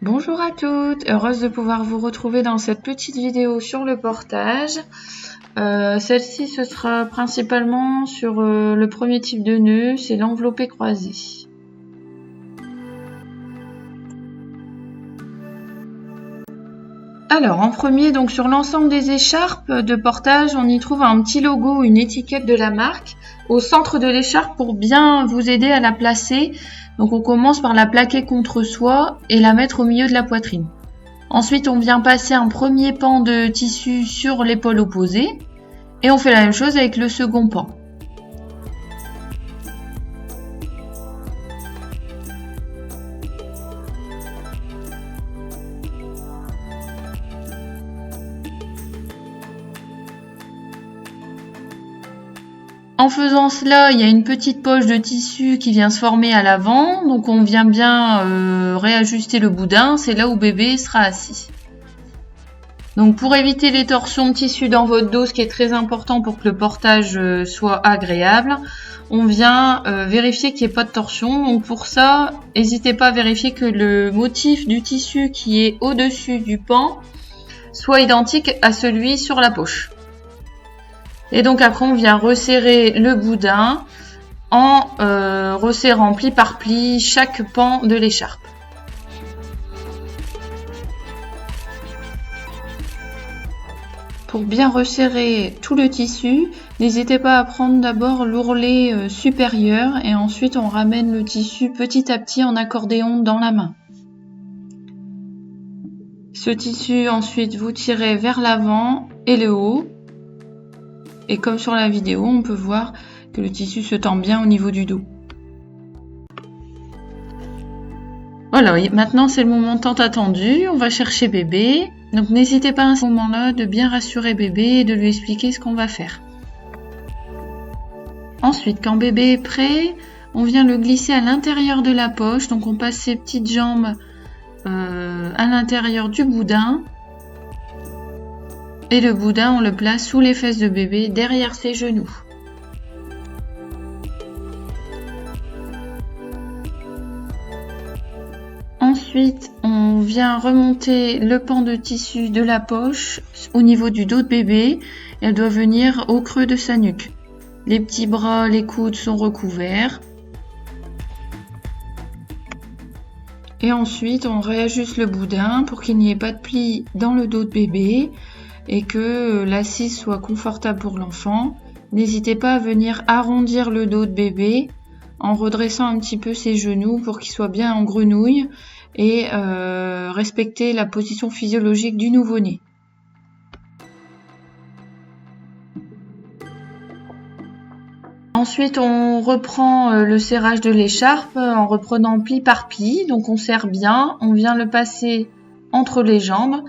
Bonjour à toutes, heureuse de pouvoir vous retrouver dans cette petite vidéo sur le portage. Celle-ci ce sera principalement sur le premier type de nœud, c'est l'enveloppé croisé. Alors en premier, donc sur l'ensemble des écharpes de portage, on y trouve un petit logo, une étiquette de la marque au centre de l'écharpe pour bien vous aider à la placer. Donc on commence par la plaquer contre soi et la mettre au milieu de la poitrine. Ensuite on vient passer un premier pan de tissu sur l'épaule opposée et on fait la même chose avec le second pan. En faisant cela, il y a une petite poche de tissu qui vient se former à l'avant, donc on vient bien réajuster le boudin, c'est là où bébé sera assis. Donc pour éviter les torsions de tissu dans votre dos, ce qui est très important pour que le portage soit agréable, on vient vérifier qu'il n'y ait pas de torsion. Donc pour ça, n'hésitez pas à vérifier que le motif du tissu qui est au-dessus du pan soit identique à celui sur la poche. Et donc après on vient resserrer le boudin en resserrant pli par pli chaque pan de l'écharpe. Pour bien resserrer tout le tissu, n'hésitez pas à prendre d'abord l'ourlet supérieur et ensuite on ramène le tissu petit à petit en accordéon dans la main. Ce tissu ensuite vous tirez vers l'avant et le haut. Et comme sur la vidéo, on peut voir que le tissu se tend bien au niveau du dos. Voilà, maintenant c'est le moment tant attendu, on va chercher bébé. Donc n'hésitez pas à ce moment-là de bien rassurer bébé et de lui expliquer ce qu'on va faire. Ensuite, quand bébé est prêt, on vient le glisser à l'intérieur de la poche. Donc on passe ses petites jambes à l'intérieur du boudin. Et le boudin, on le place sous les fesses de bébé, derrière ses genoux. Ensuite, on vient remonter le pan de tissu de la poche au niveau du dos de bébé. Elle doit venir au creux de sa nuque. Les petits bras, les coudes sont recouverts. Et ensuite, on réajuste le boudin pour qu'il n'y ait pas de plis dans le dos de bébé et que l'assise soit confortable pour l'enfant. N'hésitez pas à venir arrondir le dos de bébé en redressant un petit peu ses genoux pour qu'il soit bien en grenouille et respecter la position physiologique du nouveau-né. Ensuite, on reprend le serrage de l'écharpe en reprenant pli par pli. Donc on serre bien, on vient le passer entre les jambes.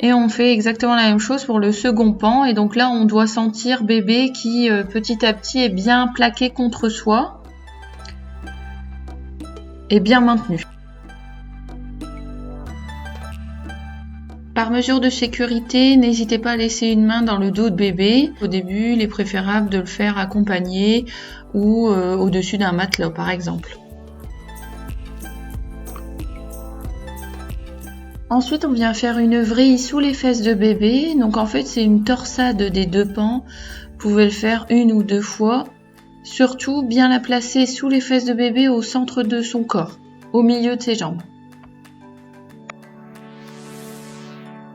Et on fait exactement la même chose pour le second pan. Et donc là, on doit sentir bébé qui, petit à petit, est bien plaqué contre soi et bien maintenu. Par mesure de sécurité, n'hésitez pas à laisser une main dans le dos de bébé. Au début, il est préférable de le faire accompagné ou au-dessus d'un matelas, par exemple. Ensuite, on vient faire une vrille sous les fesses de bébé. Donc en fait, c'est une torsade des deux pans. Vous pouvez le faire une ou deux fois. Surtout, bien la placer sous les fesses de bébé au centre de son corps, au milieu de ses jambes.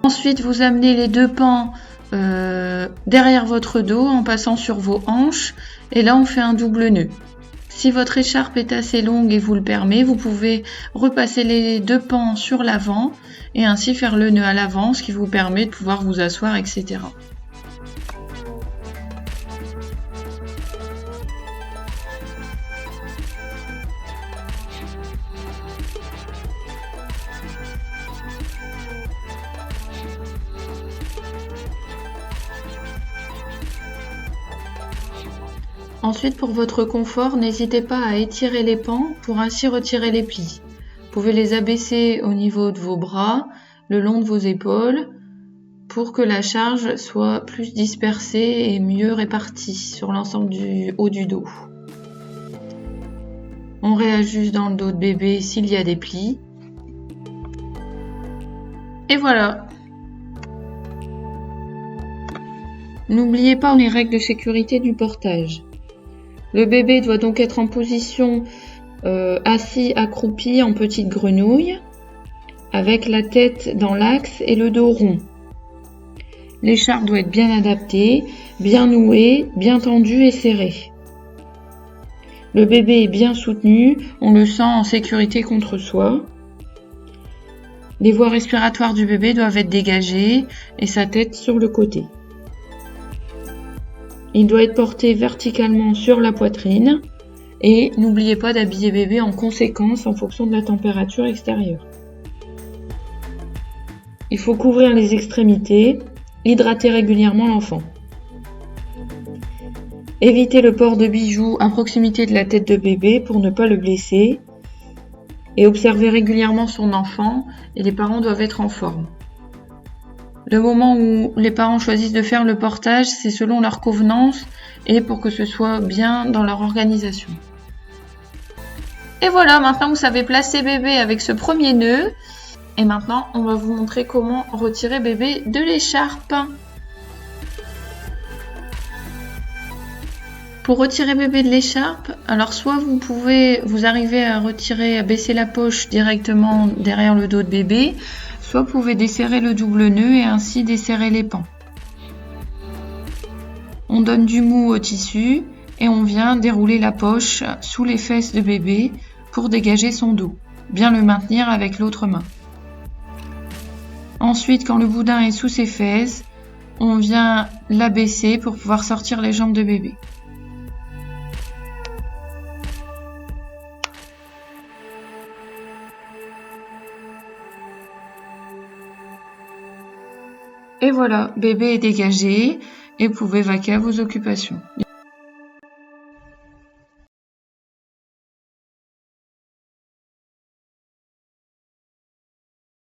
Ensuite, vous amenez les deux pans derrière votre dos en passant sur vos hanches. Et là, on fait un double nœud. Si votre écharpe est assez longue et vous le permet, vous pouvez repasser les deux pans sur l'avant et ainsi faire le nœud à l'avant, ce qui vous permet de pouvoir vous asseoir, etc. Ensuite, pour votre confort, n'hésitez pas à étirer les pans pour ainsi retirer les plis. Vous pouvez les abaisser au niveau de vos bras, le long de vos épaules, pour que la charge soit plus dispersée et mieux répartie sur l'ensemble du haut du dos. On réajuste dans le dos de bébé s'il y a des plis. Et voilà. N'oubliez pas les règles de sécurité du portage. Le bébé doit donc être en position assis, accroupi en petite grenouille, avec la tête dans l'axe et le dos rond. L'écharpe doit être bien adaptée, bien nouée, bien tendue et serrée. Le bébé est bien soutenu, on le sent en sécurité contre soi. Les voies respiratoires du bébé doivent être dégagées et sa tête sur le côté. Il doit être porté verticalement sur la poitrine et n'oubliez pas d'habiller bébé en conséquence en fonction de la température extérieure. Il faut couvrir les extrémités, hydrater régulièrement l'enfant. Évitez le port de bijoux à proximité de la tête de bébé pour ne pas le blesser et observer régulièrement son enfant et les parents doivent être en forme. Le moment où les parents choisissent de faire le portage, c'est selon leur convenance et pour que ce soit bien dans leur organisation. Et voilà, maintenant vous savez placer bébé avec ce premier nœud. Et maintenant, on va vous montrer comment retirer bébé de l'écharpe. Pour retirer bébé de l'écharpe, alors soit vous arrivez à baisser la poche directement derrière le dos de bébé, soit vous pouvez desserrer le double nœud et ainsi desserrer les pans. On donne du mou au tissu et on vient dérouler la poche sous les fesses de bébé pour dégager son dos. Bien le maintenir avec l'autre main. Ensuite, quand le boudin est sous ses fesses, on vient l'abaisser pour pouvoir sortir les jambes de bébé. Et voilà, bébé est dégagé et vous pouvez vaquer à vos occupations.